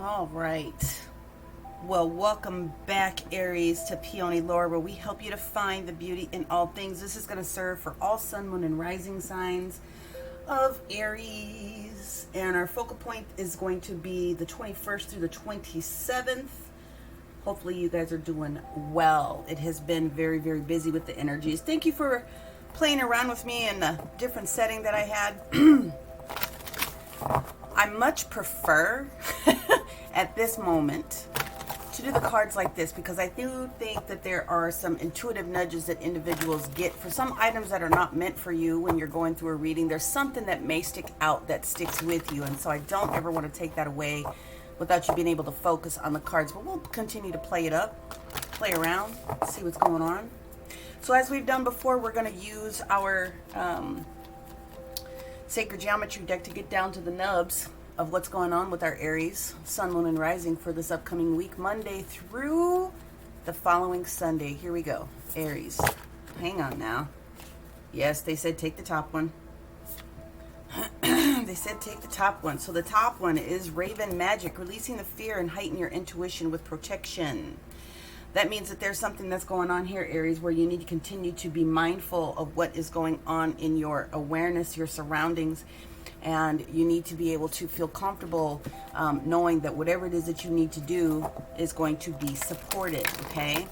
All right. Well, welcome back, Aries, to PeonyLore, where we help you to find the beauty in all things. This is going to serve for all sun, moon, and rising signs of Aries. And our focal point is going to be the 21st through the 27th. Hopefully you guys are doing well. It has been very, very busy with the energies. Thank you for playing around with me in a different setting that I had. I much prefer at this moment to do the cards like this, because I do think that there are some intuitive nudges that individuals get for some items that are not meant for you when you're going through a reading. There's something that may stick out that sticks with you, and so I don't ever want to take that away without you being able to focus on the cards. But we'll continue to play it up, play around, see what's going on. So as we've done before, we're going to use our Sacred Geometry deck to get down to the nubs of what's going on with our Aries, Sun, Moon, and Rising for this upcoming week, Monday through the following Sunday. Here we go. Aries. Hang on now. Yes, they said take the top one. They said take the top one. So the top one is Raven Magic, releasing the fear and heighten your intuition with protection. That means that there's something that's going on here, Aries, where you need to continue to be mindful of what is going on in your awareness, your surroundings, and you need to be able to feel comfortable knowing that whatever it is that you need to do is going to be supported, okay?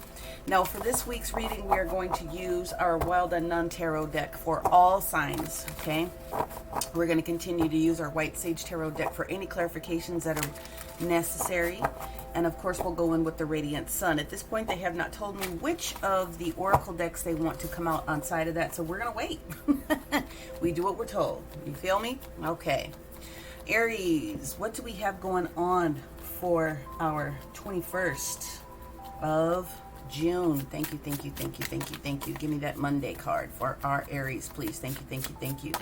Now, for this week's reading, we are going to use our Wild Unknown Tarot deck for all signs, okay? We're going to continue to use our White Sage Tarot deck for any clarifications that are necessary. And of course, we'll go in with the Radiant Sun. At this point, they have not told me which of the Oracle decks they want to come out on side of that, so we're going to wait. We do what we're told. You feel me? Okay. Aries, what do we have going on for our 21st of June? Thank you, thank you, thank you, thank you, thank you. Give me that Monday card for our Aries, please. Thank you, thank you, thank you.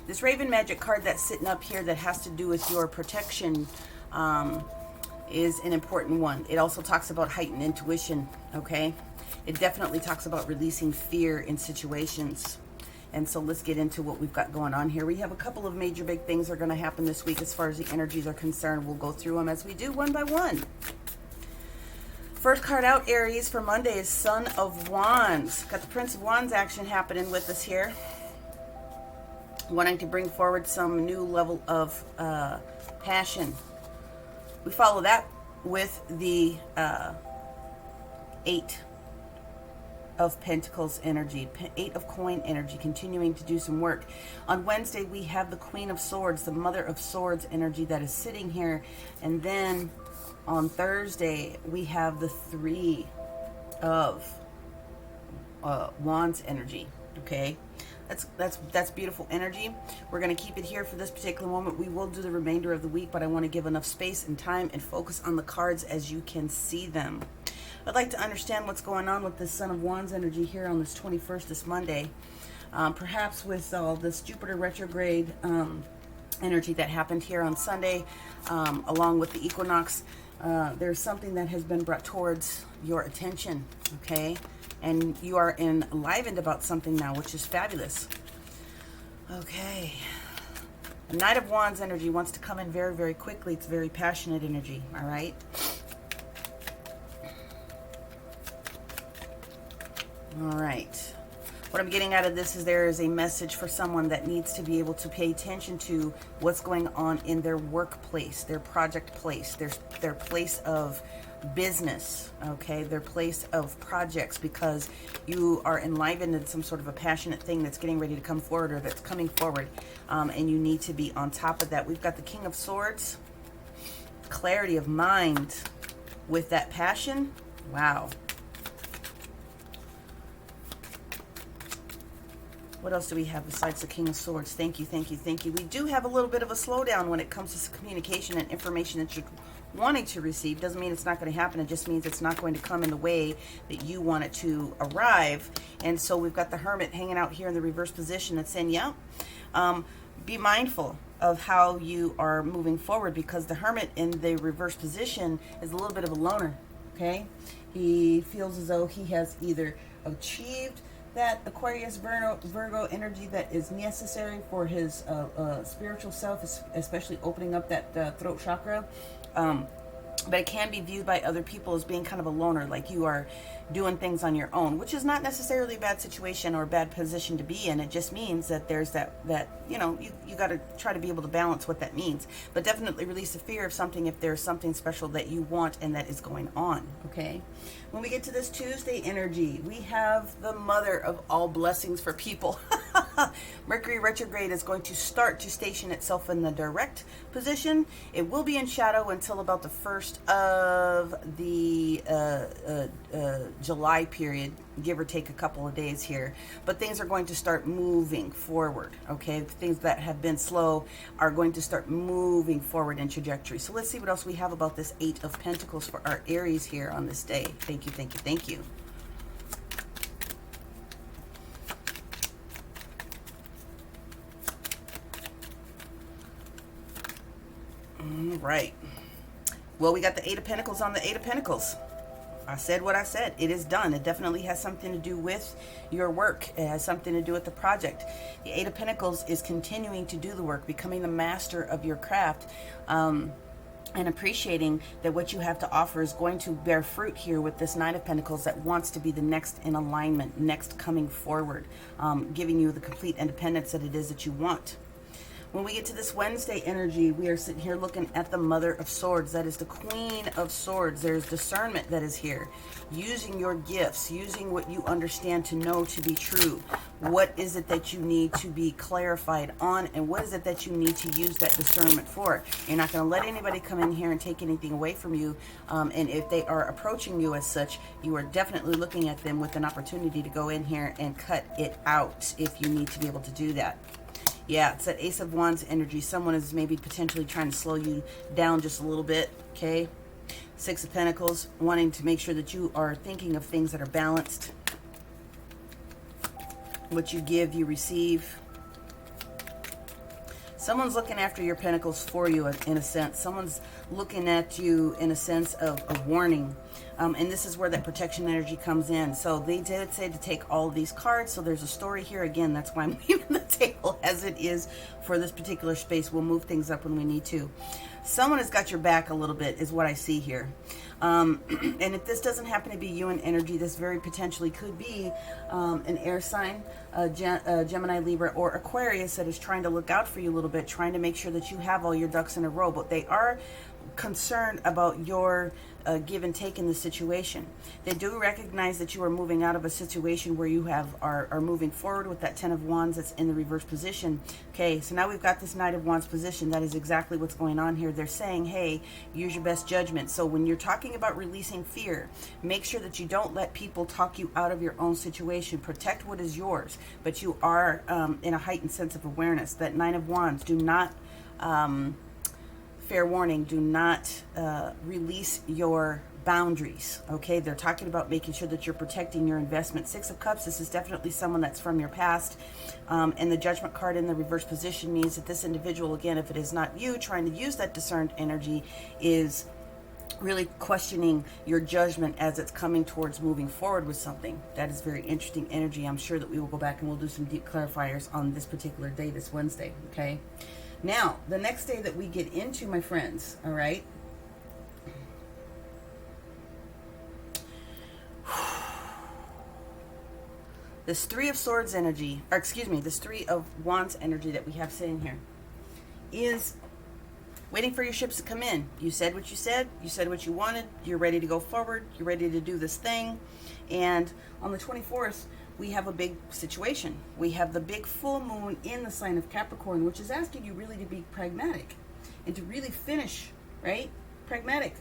This Raven Magic card that's sitting up here that has to do with your protection is an important one. It also talks about heightened intuition, okay? It definitely talks about releasing fear in situations. And so let's get into what we've got going on here. We have a couple of major big things that are going to happen this week as far as the energies are concerned. We'll go through them as we do one by one. First card out, Aries, for Monday is Son of Wands. Got the Prince of Wands action happening with us here. Wanting to bring forward some new level of passion. We follow that with the Eight of Pentacles energy, Eight of Coin energy, continuing to do some work. On Wednesday, we have the Queen of Swords, the Mother of Swords energy that is sitting here. And then on Thursday, we have the Three of Wands energy, okay? That's beautiful energy. We're going to keep it here for this particular moment. We will do the remainder of the week, but I want to give enough space and time and focus on the cards as you can see them. I'd like to understand what's going on with this Son of Wands energy here on this 21st, this Monday. Perhaps with all this Jupiter retrograde energy that happened here on Sunday, along with the equinox, there's something that has been brought towards your attention, okay? And you are enlivened about something now, which is fabulous. Okay. The Knight of Wands energy wants to come in very, very quickly. It's very passionate energy, all right? All right. What I'm getting out of this is there is a message for someone that needs to be able to pay attention to what's going on in their workplace, their project place, their place of business, okay, their place of projects, because you are enlivened in some sort of a passionate thing that's getting ready to come forward, or that's coming forward, and you need to be on top of that. We've got the King of Swords, clarity of mind with that passion. Wow. What else do we have besides the King of Swords? Thank you, thank you, thank you. We do have a little bit of a slowdown when it comes to communication and information that you're wanting to receive. Doesn't mean it's not going to happen. It just means it's not going to come in the way that you want it to arrive. And so we've got the Hermit hanging out here in the reverse position that's saying, yeah, be mindful of how you are moving forward, because the Hermit in the reverse position is a little bit of a loner, okay? He feels as though he has either achieved that Aquarius Virgo energy that is necessary for his spiritual self, especially opening up that throat chakra, but it can be viewed by other people as being kind of a loner, like you are doing things on your own, which is not necessarily a bad situation or a bad position to be in. It just means that there's that you know, you got to try to be able to balance what that means. But definitely release the fear of something if there's something special that you want and that is going on, okay? When we get to this Tuesday energy, we have the mother of all blessings for people. Mercury retrograde is going to start to station itself in the direct position. It will be in shadow until about the 1st of the July period, give or take a couple of days here. But things are going to start moving forward, okay? Things that have been slow are going to start moving forward in trajectory. So let's see what else we have about this 8 of Pentacles for our Aries here on this day. Thank you, thank you, thank you. All right. Well, we got the 8 of Pentacles on the 8 of Pentacles. I said what I said. It is done. It definitely has something to do with your work. It has something to do with the project. The 8 of Pentacles is continuing to do the work, becoming the master of your craft, and appreciating that what you have to offer is going to bear fruit here with this 9 of Pentacles that wants to be the next in alignment, next coming forward, giving you the complete independence that it is that you want. When we get to this Wednesday energy, we are sitting here looking at the Mother of Swords. That is the Queen of Swords. There's discernment that is here. Using your gifts, using what you understand to know to be true. What is it that you need to be clarified on, and what is it that you need to use that discernment for? You're not going to let anybody come in here and take anything away from you. And if they are approaching you as such, you are definitely looking at them with an opportunity to go in here and cut it out if you need to be able to do that. Yeah, it's that Ace of Wands energy. Someone is maybe potentially trying to slow you down just a little bit, okay? 6 of Pentacles, wanting to make sure that you are thinking of things that are balanced. What you give, you receive. Someone's looking after your pentacles for you, in a sense. Someone's looking at you in a sense of warning. And this is where that protection energy comes in. So they did say to take all of these cards. So there's a story here. Again, that's why I'm leaving the table as it is for this particular space. We'll move things up when we need to. Someone has got your back a little bit is what I see here. And if this doesn't happen to be you in energy, this very potentially could be an air sign, Gemini, Libra, or Aquarius that is trying to look out for you a little bit, trying to make sure that you have all your ducks in a row. But they are concerned about your give and take in the situation. They do recognize that you are moving out of a situation where you are moving forward with that 10 of Wands that's in the reverse position. Okay, so now we've got this Knight of Wands position. That is exactly what's going on here. They're saying, hey, use your best judgment. So when you're talking about releasing fear, make sure that you don't let people talk you out of your own situation. Protect what is yours, but you are in a heightened sense of awareness. That 9 of Wands, do not fair warning, do not release your boundaries, okay? They're talking about making sure that you're protecting your investment. 6 of Cups, this is definitely someone that's from your past. And the Judgment card in the reverse position means that this individual, again, if it is not you trying to use that discerned energy, is really questioning your judgment as it's coming towards moving forward with something. That is very interesting energy. I'm sure that we will go back and we'll do some deep clarifiers on this particular day, this Wednesday, okay? Now, the next day that we get into, my friends, all right? This 3 of Swords energy, or excuse me, this 3 of Wands energy that we have sitting here is waiting for your ships to come in. You said what you said what you wanted, you're ready to go forward, you're ready to do this thing, and on the 24th, we have a big situation. We have the big full moon in the sign of Capricorn, which is asking you really to be pragmatic and to really finish, right? Pragmatic.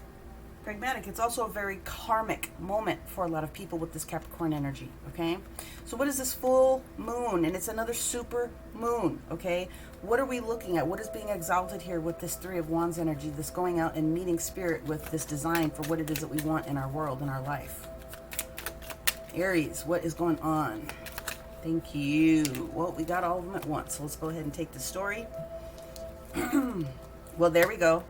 It's also a very karmic moment for a lot of people with this Capricorn energy, okay? So what is this full moon? And it's another super moon, okay? What are we looking at? What is being exalted here with this 3 of Wands energy, this going out and meeting spirit with this design for what it is that we want in our world, in our life? Aries, what is going on? Thank you. Well, we got all of them at once, so let's go ahead and take the story. Well, there we go.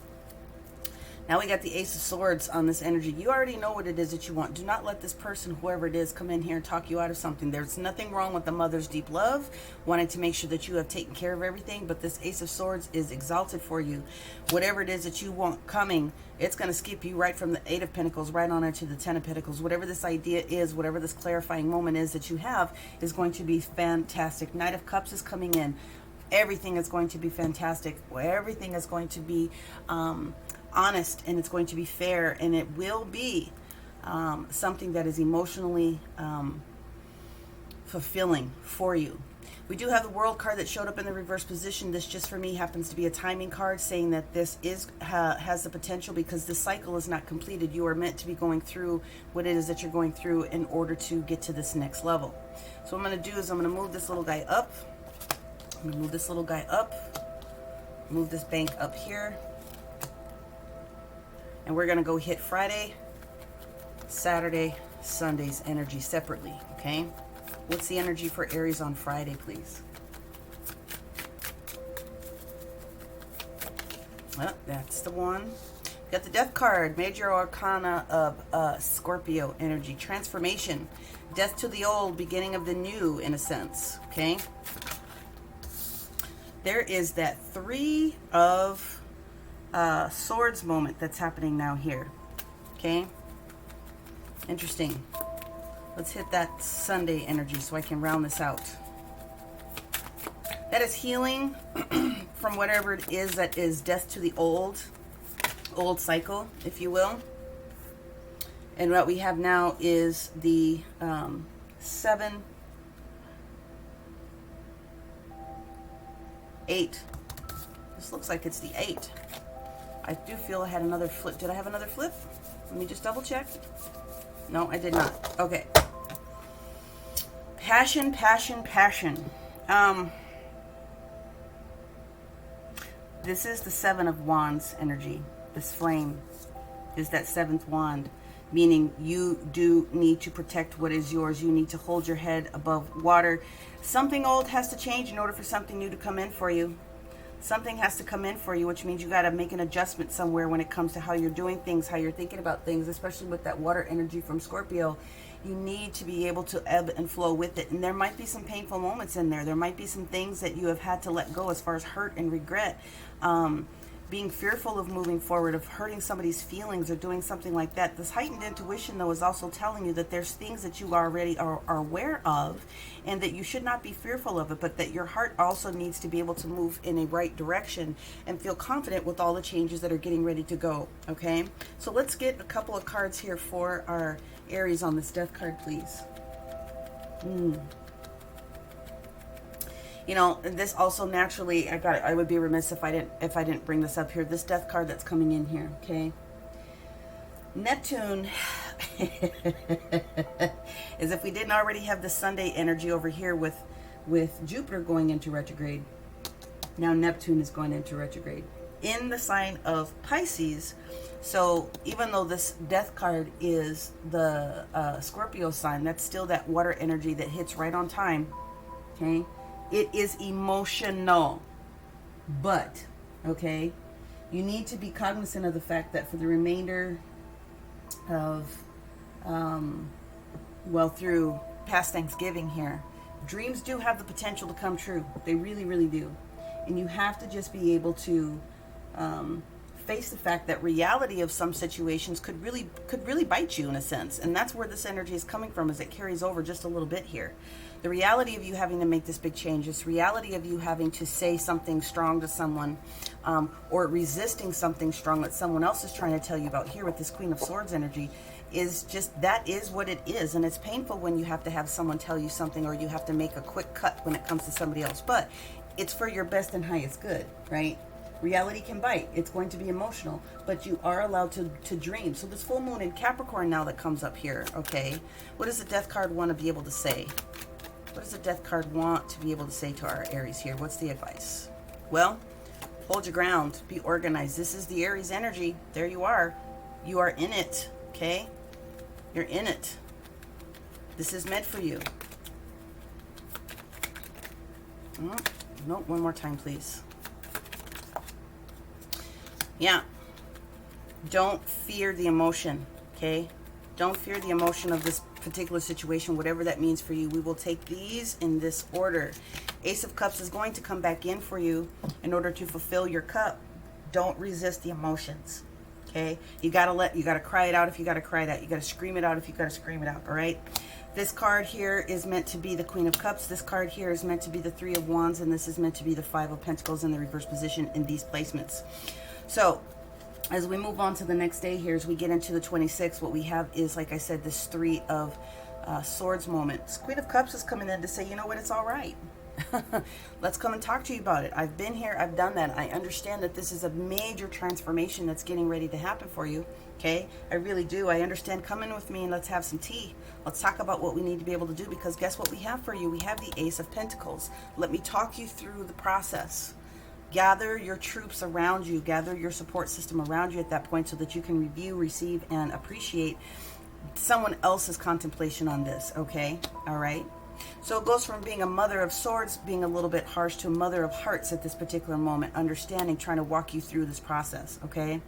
Now we got the Ace of Swords on this energy. You already know what it is that you want. Do not let this person, whoever it is, come in here and talk you out of something. There's nothing wrong with the mother's deep love, wanting to make sure that you have taken care of everything, but this Ace of Swords is exalted for you. Whatever it is that you want coming, it's going to skip you right from the Eight of Pentacles right on into the Ten of Pentacles. Whatever this idea is, whatever this clarifying moment is that you have, is going to be fantastic. Knight of Cups is coming in. Everything is going to be fantastic. Everything is going to be honest, and it's going to be fair, and it will be something that is emotionally fulfilling for you. We do have the World card that showed up in the reverse position. This just for me happens to be a timing card saying that this is has the potential, because this cycle is not completed. You are meant to be going through what it is that you're going through in order to get to this next level. So what I'm going to do is I'm going to move this little guy up. I'm going to move this little guy up. Move this bank up here. And we're going to go hit Friday, Saturday, Sunday's energy separately, okay? What's the energy for Aries on Friday, please? Oh, that's the one. Got the Death card, Major Arcana of Scorpio energy. Transformation, death to the old, beginning of the new, in a sense, okay? There is that Three of Swords moment that's happening now here, okay? Interesting. Let's hit that Sunday energy so I can round this out. That is healing from whatever it is that is death to the old cycle, if you will. And what we have now is the 7, 8. This looks like it's the 8. I do feel I had another flip. Did I have another flip? Let me just double check. No, I did not. Okay. Passion, passion, passion. This is the Seven of Wands energy. This flame is that seventh wand, meaning you do need to protect what is yours. You need to hold your head above water. Something old has to change in order for something new to come in for you. Something has to come in for you, which means you got to make an adjustment somewhere when it comes to how you're doing things, how you're thinking about things, especially with that water energy from Scorpio. You need to be able to ebb and flow with it. And there might be some painful moments in there. There might be some things that you have had to let go as far as hurt and regret. Being fearful of moving forward, of hurting somebody's feelings or doing something like that. This heightened intuition, though, is also telling you that there's things that you already are aware of and that you should not be fearful of it, but that your heart also needs to be able to move in a right direction and feel confident with all the changes that are getting ready to go, okay? So let's get a couple of cards here for our Aries on this Death card, please. You know, this also naturally, I would be remiss if I didn't bring this up here. This Death card that's coming in here, okay? Neptune, as if we didn't already have the Sunday energy over here with Jupiter going into retrograde. Now Neptune is going into retrograde in the sign of Pisces. So even though this Death card is the Scorpio sign, that's still that water energy that hits right on time, okay? It is emotional, but, okay, you need to be cognizant of the fact that for the remainder of, well, through past Thanksgiving here, dreams do have the potential to come true. They really, really do. And you have to just be able to face the fact that reality of some situations could really bite you in a sense. And that's where this energy is coming from, as it carries over just a little bit here. The reality of you having to make this big change, this reality of you having to say something strong to someone, or resisting something strong that someone else is trying to tell you about here with this Queen of Swords energy, is just, that is what it is. And it's painful when you have to have someone tell you something, or you have to make a quick cut when it comes to somebody else. But it's for your best and highest good, right? Reality can bite. It's going to be emotional, but you are allowed to dream. So this full moon in Capricorn now that comes up here, okay? What does the Death card want to be able to say? What does the Death card want to be able to say to our Aries here? What's the advice? Well, hold your ground. Be organized. This is the Aries energy. There you are. You are in it, okay? You're in it. This is meant for you. Oh, no, one more time, please. Yeah. Don't fear the emotion, okay? Don't fear the emotion of this particular situation, whatever that means for you. We will take these in this order. Ace of Cups is going to come back in for you in order to fulfill your cup. Don't resist the emotions, okay? You gotta cry it out if you gotta cry it out. You gotta scream it out if you gotta scream it out, all right? This card here is meant to be the Queen of Cups. This card here is meant to be the Three of Wands, and this is meant to be the Five of Pentacles in the reverse position in these placements. So, as we move on to the next day here, as we get into the 26th, what we have is, like I said, this Three of Swords moment. This Queen of Cups is coming in to say, you know what, it's all right. Let's come and talk to you about it. I've been here, I've done that. I understand that this is a major transformation that's getting ready to happen for you. Okay, I really do. I understand. Come in with me and let's have some tea. Let's talk about what we need to be able to do, because guess what we have for you? We have the Ace of Pentacles. Let me talk you through the process. Gather your troops around you, gather your support system around you at that point so that you can review, receive, and appreciate someone else's contemplation on this, okay? All right? So it goes from being a Mother of Swords, being a little bit harsh, to a Mother of Hearts at this particular moment, understanding, trying to walk you through this process, okay?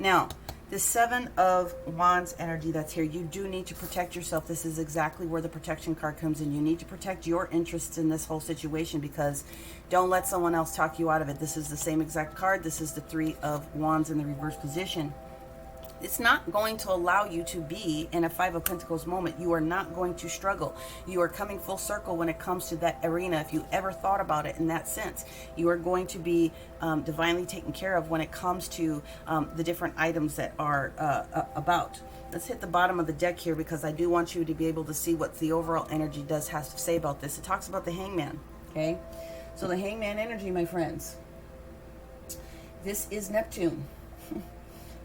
Now, the Seven of Wands energy that's here, you do need to protect yourself. This is exactly where the protection card comes in. You need to protect your interests in this whole situation, because don't let someone else talk you out of it. This is the same exact card. This is the Three of Wands in the reverse position. It's not going to allow you to be in a Five of Pentacles moment. You are not going to struggle. You are coming full circle when it comes to that arena. If you ever thought about it in that sense, you are going to be divinely taken care of when it comes to the different items that are about. Let's hit the bottom of the deck here, because I do want you to be able to see what the overall energy has to say about this. It talks about the Hangman, okay? So the Hangman energy, my friends, this is Neptune.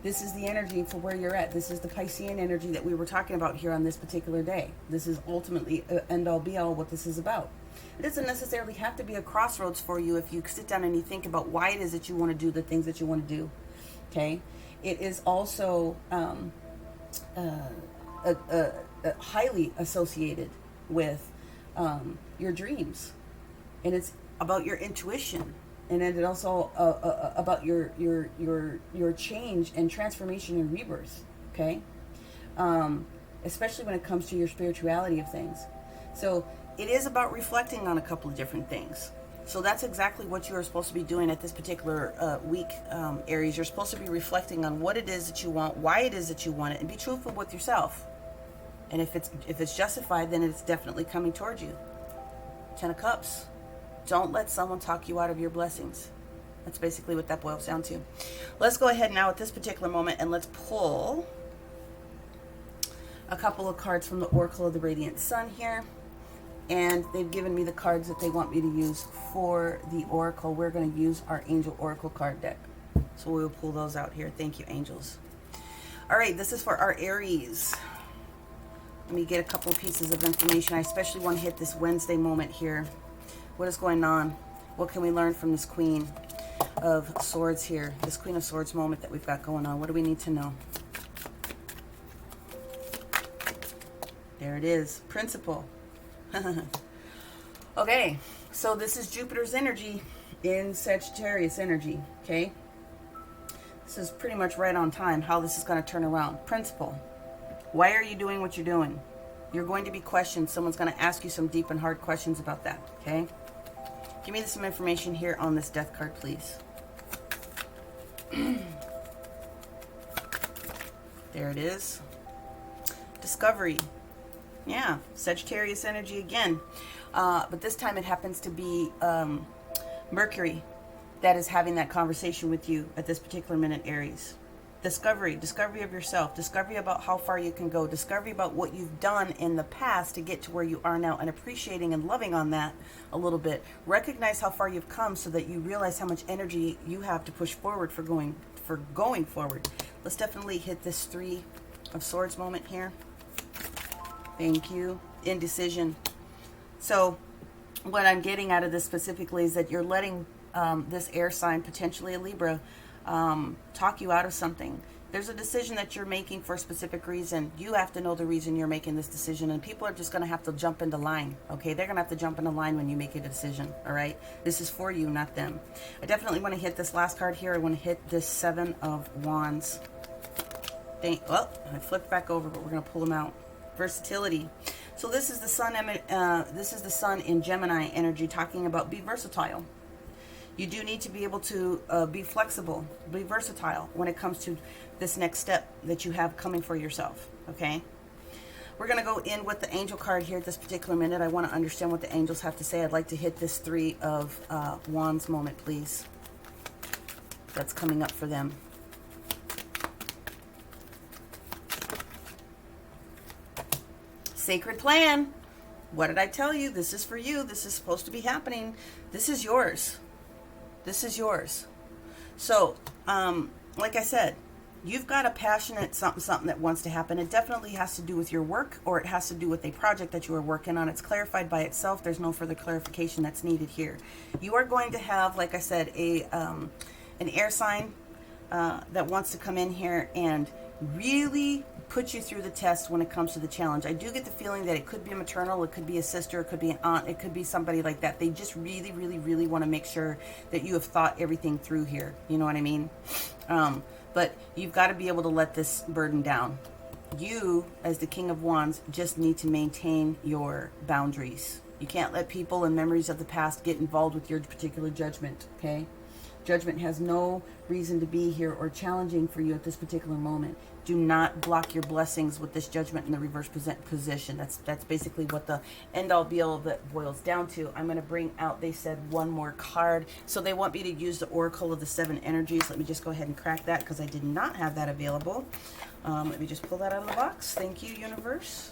This is the energy for where you're at. This is the Piscean energy that we were talking about here on this particular day. This is ultimately end-all be-all what this is about. It doesn't necessarily have to be a crossroads for you if you sit down and you think about why it is that you want to do the things that you want to do, okay? It is also highly associated with your dreams. And it's about your intuition. And then it also about your change and transformation and rebirth, okay? Especially when it comes to your spirituality of things. So it is about reflecting on a couple of different things. So that's exactly what you are supposed to be doing at this particular week, Aries. You're supposed to be reflecting on what it is that you want, why it is that you want it, and be truthful with yourself. And if it's justified, then it's definitely coming towards you. 10 of Cups. Don't let someone talk you out of your blessings. That's basically what that boils down to. Let's go ahead now at this particular moment and let's pull a couple of cards from the Oracle of the Radiant Sun here. And they've given me the cards that they want me to use for the Oracle. We're going to use our Angel Oracle card deck. So we'll pull those out here. Thank you, angels. All right, this is for our Aries. Let me get a couple of pieces of information. I especially want to hit this Wednesday moment here. What is going on? What can we learn from this Queen of Swords here? This Queen of Swords moment that we've got going on. What do we need to know? There it is. Principle. Okay. So this is Jupiter's energy in Sagittarius energy. Okay. This is pretty much right on time how this is going to turn around. Principle. Why are you doing what you're doing? You're going to be questioned. Someone's going to ask you some deep and hard questions about that. Okay. Give me some information here on this death card, please. There it is. Discovery. Yeah, Sagittarius energy again. But this time it happens to be Mercury that is having that conversation with you at this particular minute, Aries. Discovery of yourself, discovery about how far you can go, discovery about what you've done in the past to get to where you are now, and appreciating and loving on that a little bit. Recognize how far you've come so that you realize how much energy you have to push forward for going forward. Let's definitely hit this Three of Swords moment here. Thank you. Indecision. So what I'm getting out of this specifically is that you're letting this air sign, potentially a Libra, talk you out of something. There's a decision that you're making for a specific reason. You have to know the reason you're making this decision, and people are just going to have to jump into line, okay? They're going to have to jump into line when you make a decision, all right? This is for you, not them. I definitely want to hit this last card here. I want to hit this Seven of Wands. Well, I flipped back over, but we're going to pull them out. Versatility. So this is the sun. This is the sun in Gemini energy, talking about be versatile. You do need to be able to be flexible, be versatile when it comes to this next step that you have coming for yourself. Okay. We're going to go in with the angel card here at this particular minute. I want to understand what the angels have to say. I'd like to hit this 3 of Wands moment, please. That's coming up for them. Sacred plan. What did I tell you? This is for you. This is supposed to be happening. This is yours. This is yours. So, like I said, you've got a passionate something that wants to happen. It definitely has to do with your work, or it has to do with a project that you are working on. It's clarified by itself. There's no further clarification that's needed here. You are going to have, like I said, an air sign that wants to come in here and really put you through the test when it comes to the challenge. I do get the feeling that it could be a maternal, it could be a sister, it could be an aunt, it could be somebody like that. They just really, really, really want to make sure that you have thought everything through here. You know what I mean? But you've got to be able to let this burden down. You, as the King of Wands, just need to maintain your boundaries. You can't let people and memories of the past get involved with your particular judgment, okay? Judgment has no reason to be here or challenging for you at this particular moment. Do not block your blessings with this judgment in the reverse position. That's basically what the end-all be-all of it boils down to. I'm going to bring out, they said, one more card. So they want me to use the Oracle of the 7 Energies. Let me just go ahead and crack that because I did not have that available. Let me just pull that out of the box. Thank you, universe.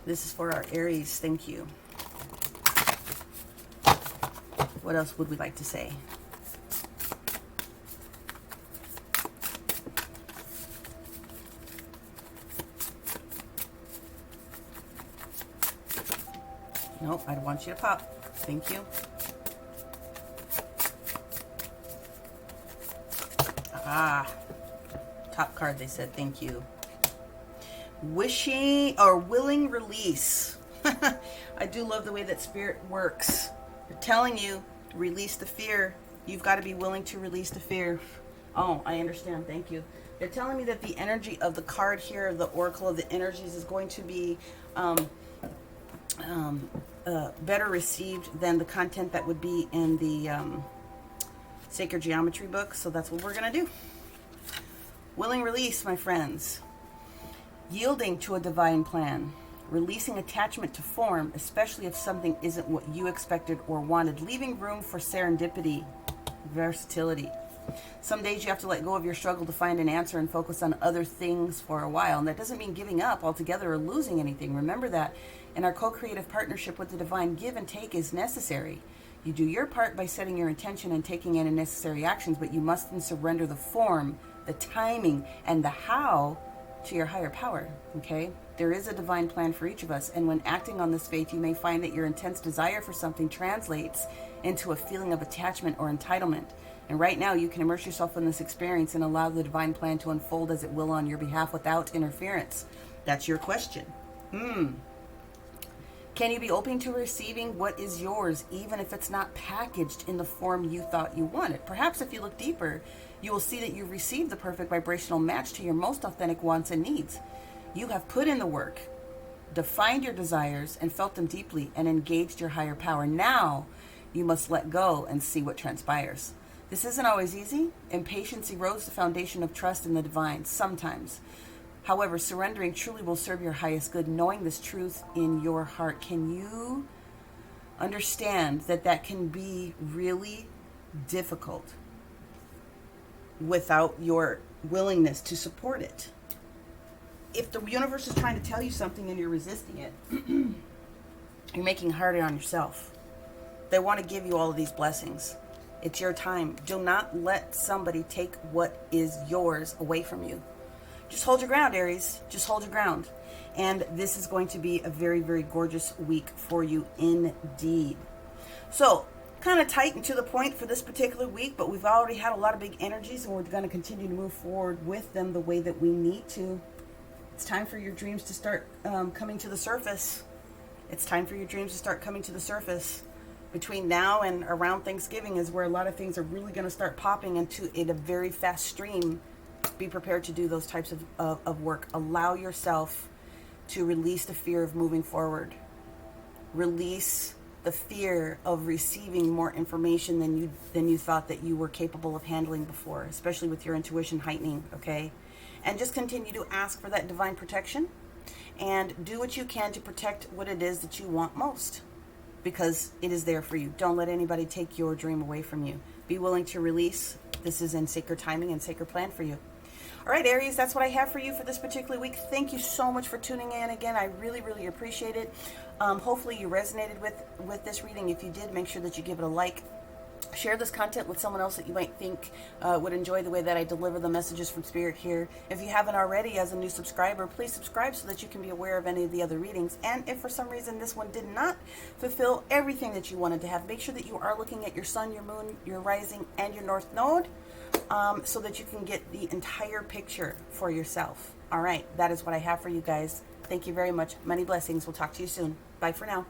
This is for our Aries. Thank you. What else would we like to say? Nope, I want you to pop. Thank you. Ah, top card, they said, thank you. Wishing or willing release. I do love the way that Spirit works. They're telling you, release the fear. You've got to be willing to release the fear. Oh, I understand. Thank you. They're telling me that the energy of the card here, the Oracle of the Energies, is going to be better received than the content that would be in the Sacred Geometry book. So that's what we're going to do. Willing release, my friends. Yielding to a divine plan. Releasing attachment to form, especially if something isn't what you expected or wanted. Leaving room for serendipity, versatility. Some days you have to let go of your struggle to find an answer and focus on other things for a while. And that doesn't mean giving up altogether or losing anything. Remember that in our co-creative partnership with the divine, give and take is necessary. You do your part by setting your intention and taking any necessary actions, but you mustn't surrender the form, the timing, and the how to your higher power, okay? There is a divine plan for each of us, and when acting on this faith, you may find that your intense desire for something translates into a feeling of attachment or entitlement. And right now, you can immerse yourself in this experience and allow the divine plan to unfold as it will on your behalf without interference. That's your question. Can you be open to receiving what is yours, even if it's not packaged in the form you thought you wanted? Perhaps if you look deeper, you will see that you've received the perfect vibrational match to your most authentic wants and needs. You have put in the work, defined your desires, and felt them deeply, and engaged your higher power. Now, you must let go and see what transpires. This isn't always easy. Impatience erodes the foundation of trust in the divine, sometimes. However, surrendering truly will serve your highest good, knowing this truth in your heart. Can you understand that that can be really difficult without your willingness to support it? If the universe is trying to tell you something and you're resisting it, you're making it harder on yourself. They want to give you all of these blessings. It's your time. Do not let somebody take what is yours away from you. Just hold your ground, Aries. Just hold your ground. And this is going to be a very, very gorgeous week for you indeed. So, kind of tight and to the point for this particular week, but we've already had a lot of big energies, and we're going to continue to move forward with them the way that we need to. It's time for your dreams to start coming to the surface. It's time for your dreams to start coming to the surface. Between now and around Thanksgiving is where a lot of things are really going to start popping into a very fast stream be prepared to do those types of work. Allow yourself to release the fear of moving forward. Release the fear of receiving more information than you thought that you were capable of handling before, especially with your intuition heightening, okay? And just continue to ask for that divine protection and do what you can to protect what it is that you want most, because it is there for you. Don't let anybody take your dream away from you. Be willing to release. This is in sacred timing and sacred plan for you. All right, Aries, that's what I have for you for this particular week. Thank you so much for tuning in again. I really, really appreciate it. Hopefully you resonated with this reading. If you did, make sure that you give it a like. Share this content with someone else that you might think would enjoy the way that I deliver the messages from Spirit here. If you haven't already, as a new subscriber, please subscribe so that you can be aware of any of the other readings. And if for some reason this one did not fulfill everything that you wanted to have, make sure that you are looking at your sun, your moon, your rising, and your north node, so that you can get the entire picture for yourself. All right, that is what I have for you guys. Thank you very much. Many blessings. We'll talk to you soon. Bye for now.